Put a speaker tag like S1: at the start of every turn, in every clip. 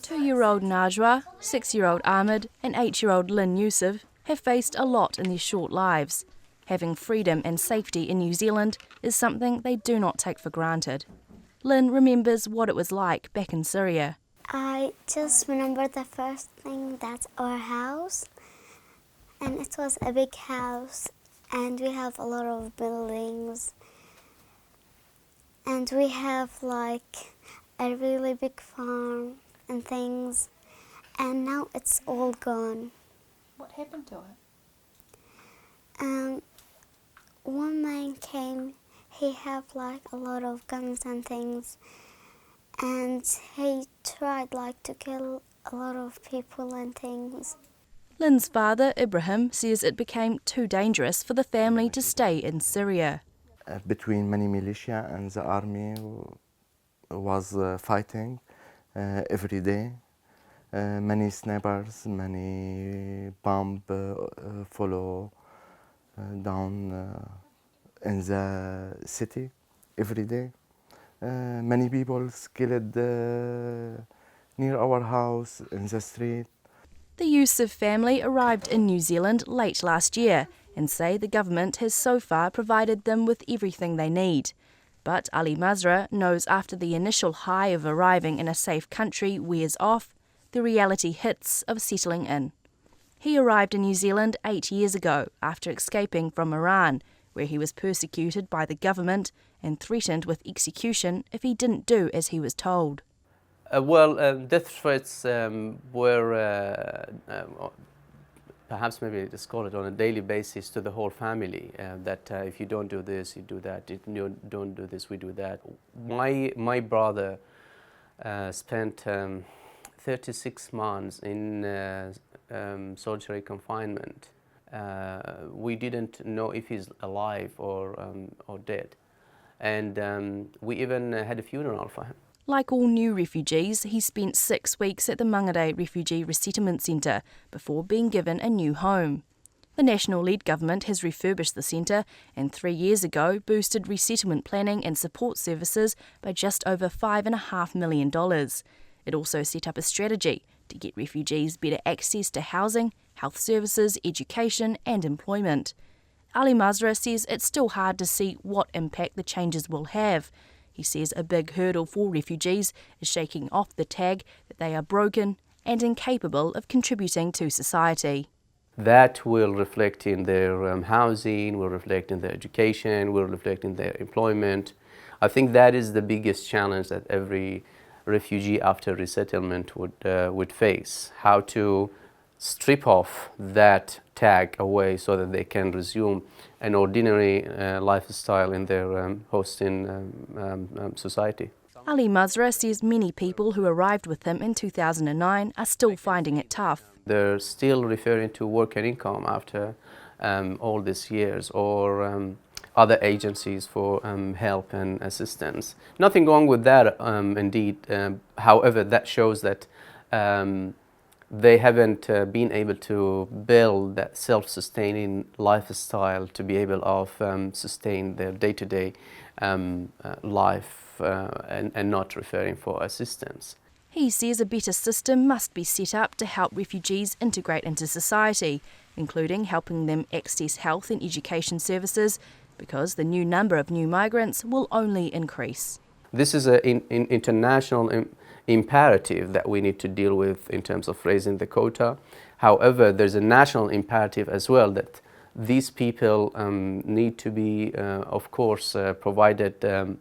S1: 2-year-old Najwa, 6-year-old Ahmed and 8-year-old Lynn Yusuf have faced a lot in their short lives. Having freedom and safety in New Zealand is something they do not take for granted. Lynn remembers what it was like back in Syria.
S2: I just remember the first thing, that's our house. And it was a big house, and we have a lot of buildings. And we have like a really big farm and things. And now it's all gone.
S3: What happened to it?
S2: One man came, he had like a lot of guns and things. And he tried like to kill a lot of people and things.
S1: Lynn's father, Ibrahim, says it became too dangerous for the family to stay in Syria.
S4: Between many militia and the army was fighting every day. Many snipers, many bombs follow down in the city every day. Many people killed near our house in the street.
S1: The Yusuf family arrived in New Zealand late last year and say the government has so far provided them with everything they need. But Ali Mazra knows after the initial high of arriving in a safe country wears off, the reality hits of settling in. He arrived in New Zealand 8 years ago after escaping from Iran, where he was persecuted by the government and threatened with execution if he didn't do as he was told.
S5: Death threats were perhaps maybe let's call it on a daily basis to the whole family, that if you don't do this, you do that, if you don't do this, we do that. My brother spent 36 months in solitary confinement. We didn't know if he's alive or dead, and we even had a funeral for him.
S1: Like all new refugees, he spent 6 weeks at the Mangere Refugee Resettlement Centre before being given a new home. The national-led government has refurbished the centre and 3 years ago boosted resettlement planning and support services by just over $5.5 million. It also set up a strategy to get refugees better access to housing, health services, education and employment. Ali Mazra says it's still hard to see what impact the changes will have. He says a big hurdle for refugees is shaking off the tag that they are broken and incapable of contributing to society.
S5: That will reflect in their housing, will reflect in their education, will reflect in their employment. I think that is the biggest challenge that every refugee after resettlement would face, how to strip off that tag away so that they can resume an ordinary lifestyle in their hosting society.
S1: Ali Mazra says many people who arrived with him in 2009 are still finding it tough.
S5: They're still referring to work and income after all these years, or other agencies for help and assistance. Nothing wrong with that, indeed. However, that shows that they haven't been able to build that self-sustaining lifestyle to be able to sustain their day-to-day life and not referring for assistance.
S1: He says a better system must be set up to help refugees integrate into society, including helping them access health and education services, because the new number of new migrants will only increase.
S5: This is an international imperative that we need to deal with in terms of raising the quota. However, there's a national imperative as well that these people need to be, of course, provided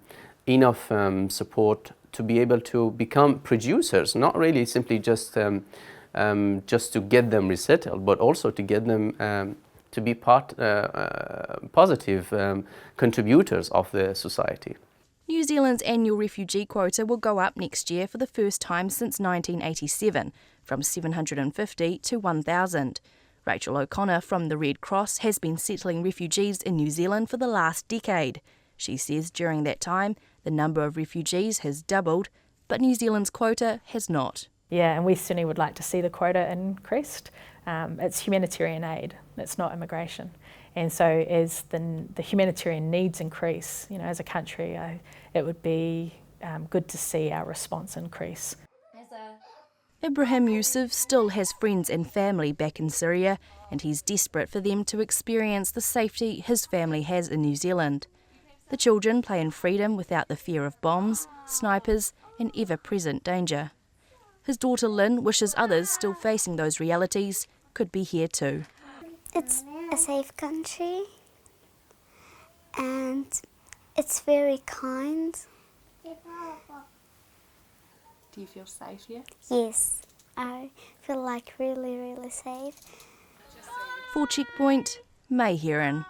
S5: enough support to be able to become producers, not really simply just to get them resettled, but also to get them to be positive contributors of the society.
S1: New Zealand's annual refugee quota will go up next year for the first time since 1987, from 750 to 1,000. Rachel O'Connor from the Red Cross has been settling refugees in New Zealand for the last decade. She says during that time, the number of refugees has doubled, but New Zealand's quota has not.
S3: Yeah, and we certainly would like to see the quota increased. It's humanitarian aid, it's not immigration. And so as the humanitarian needs increase, as a country, it would be good to see our response increase.
S1: Ibrahim Yusuf still has friends and family back in Syria, and he's desperate for them to experience the safety his family has in New Zealand. The children play in freedom without the fear of bombs, snipers, and ever-present danger. His daughter Lynn wishes others still facing those realities could be here too.
S2: It's a safe country and it's very kind.
S1: Do you feel safe here?
S2: Yes, I feel like really, really safe.
S1: For Checkpoint, Heron.